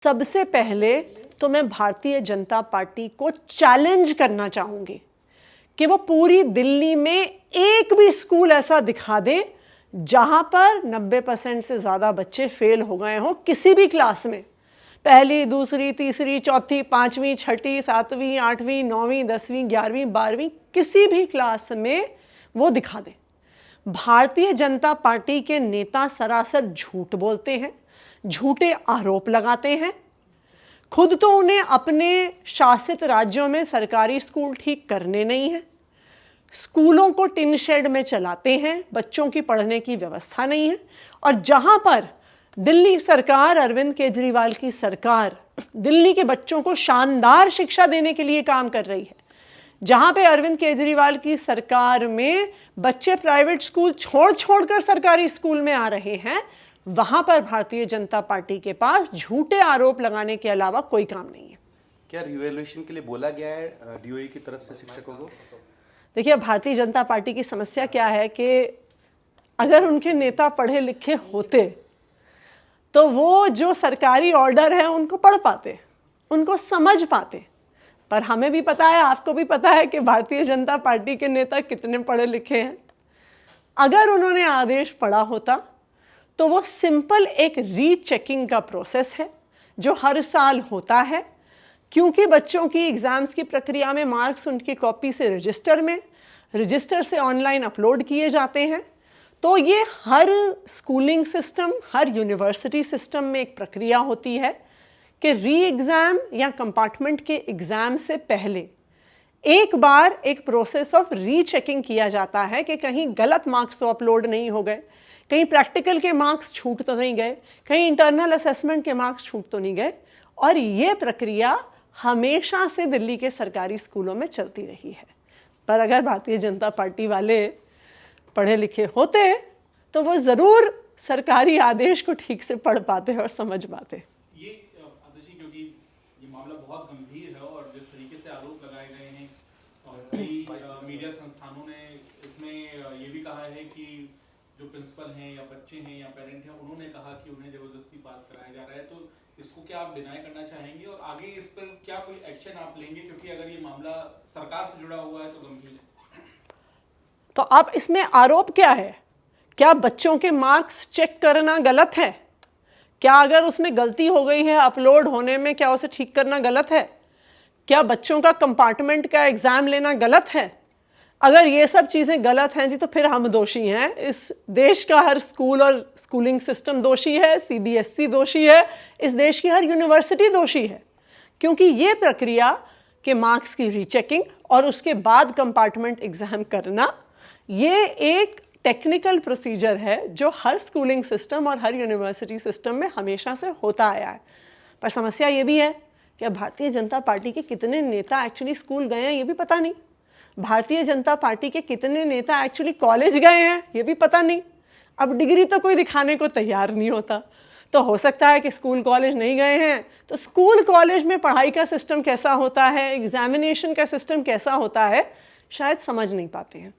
सबसे पहले तो मैं भारतीय जनता पार्टी को चैलेंज करना चाहूंगी कि वो पूरी दिल्ली में एक भी स्कूल ऐसा दिखा दे जहां पर 90% से ज़्यादा बच्चे फेल हो गए हों किसी भी क्लास में, पहली, दूसरी, तीसरी, चौथी, पाँचवीं, छठी, सातवीं, आठवीं, नौवीं, 10वीं, 11वीं, 12वीं, किसी भी क्लास में वो दिखा दे। भारतीय जनता पार्टी के नेता सरासर झूठ बोलते हैं, झूठे आरोप लगाते हैं। खुद तो उन्हें अपने शासित राज्यों में सरकारी स्कूल ठीक करने नहीं है, स्कूलों को टिन शेड में चलाते हैं, बच्चों की पढ़ने की व्यवस्था नहीं है। और जहां पर दिल्ली सरकार, अरविंद केजरीवाल की सरकार दिल्ली के बच्चों को शानदार शिक्षा देने के लिए काम कर रही है, जहां पे अरविंद केजरीवाल की सरकार में बच्चे प्राइवेट स्कूल छोड़ कर सरकारी स्कूल में आ रहे हैं, वहां पर भारतीय जनता पार्टी के पास झूठे आरोप लगाने के अलावा कोई काम नहीं है। क्या रिवैल्यूएशन के लिए बोला गया है डीओई की तरफ से शिक्षकों को? देखिए, भारतीय जनता पार्टी की समस्या क्या है कि अगर उनके नेता पढ़े लिखे होते तो वो जो सरकारी ऑर्डर है उनको पढ़ पाते, उनको समझ पाते। पर हमें भी पता है, आपको भी पता है कि भारतीय जनता पार्टी के नेता कितने पढ़े लिखे हैं। अगर उन्होंने आदेश पढ़ा होता तो वो सिंपल एक रीचेकिंग का प्रोसेस है जो हर साल होता है, क्योंकि बच्चों की एग्ज़ाम्स की प्रक्रिया में मार्क्स उनकी कॉपी से रजिस्टर से ऑनलाइन अपलोड किए जाते हैं। तो ये हर स्कूलिंग सिस्टम, हर यूनिवर्सिटी सिस्टम में एक प्रक्रिया होती है कि री एग्ज़ाम या कंपार्टमेंट के एग्ज़ाम से पहले एक बार एक प्रोसेस ऑफ रीचेकिंग किया जाता है कि कहीं गलत मार्क्स तो अपलोड नहीं हो गए, कहीं प्रैक्टिकल के मार्क्स छूट तो नहीं गए, कहीं इंटरनल असेसमेंट के मार्क्स छूट तो नहीं गए। और ये प्रक्रिया हमेशा से दिल्ली के सरकारी स्कूलों में चलती रही है। पर अगर भारतीय जनता पार्टी वाले पढ़े लिखे होते तो वो ज़रूर सरकारी आदेश को ठीक से पढ़ पाते और समझ पाते। ये आदर्शी, क्योंकि ये मामला बहुत गंभीर है और जिस तरीके से आरोप लगाए गए हैं और कई मीडिया संस्थानों ने इसमें ये भी कहा है कि जो प्रिंसिपल हैं या बच्चे हैं या पेरेंट हैं, उन्होंने कहा कि उन्हें ज़बरदस्ती पास कराया जा रहा है। तो इसको क्या आप डिनाई करना चाहेंगे और आगे इस पर क्या कोई एक्शन आप लेंगे, क्योंकि अगर ये मामला सरकार से जुड़ा हुआ है तो गंभीर है। तो अब इसमें आरोप क्या है? क्या बच्चों के मार्क्स चेक करना गलत है? क्या अगर उसमें गलती हो गई है अपलोड होने में, क्या उसे ठीक करना गलत है? क्या बच्चों का कंपार्टमेंट का एग्ज़ाम लेना गलत है? अगर ये सब चीज़ें गलत हैं जी, तो फिर हम दोषी हैं। इस देश का हर स्कूल और स्कूलिंग सिस्टम दोषी है, सीबीएसई दोषी है, इस देश की हर यूनिवर्सिटी दोषी है, क्योंकि ये प्रक्रिया के मार्क्स की रीचेकिंग और उसके बाद कंपार्टमेंट एग्ज़ाम करना, ये एक टेक्निकल प्रोसीजर है जो हर स्कूलिंग सिस्टम और हर यूनिवर्सिटी सिस्टम में हमेशा से होता आया है। पर समस्या ये भी है कि भारतीय जनता पार्टी के कितने नेता एक्चुअली स्कूल गए हैं ये भी पता नहीं, भारतीय जनता पार्टी के कितने नेता एक्चुअली कॉलेज गए हैं ये भी पता नहीं। अब डिग्री तो कोई दिखाने को तैयार नहीं होता, तो हो सकता है कि स्कूल कॉलेज नहीं गए हैं, तो स्कूल कॉलेज में पढ़ाई का सिस्टम कैसा होता है, एग्जामिनेशन का सिस्टम कैसा होता है, शायद समझ नहीं पाते हैं।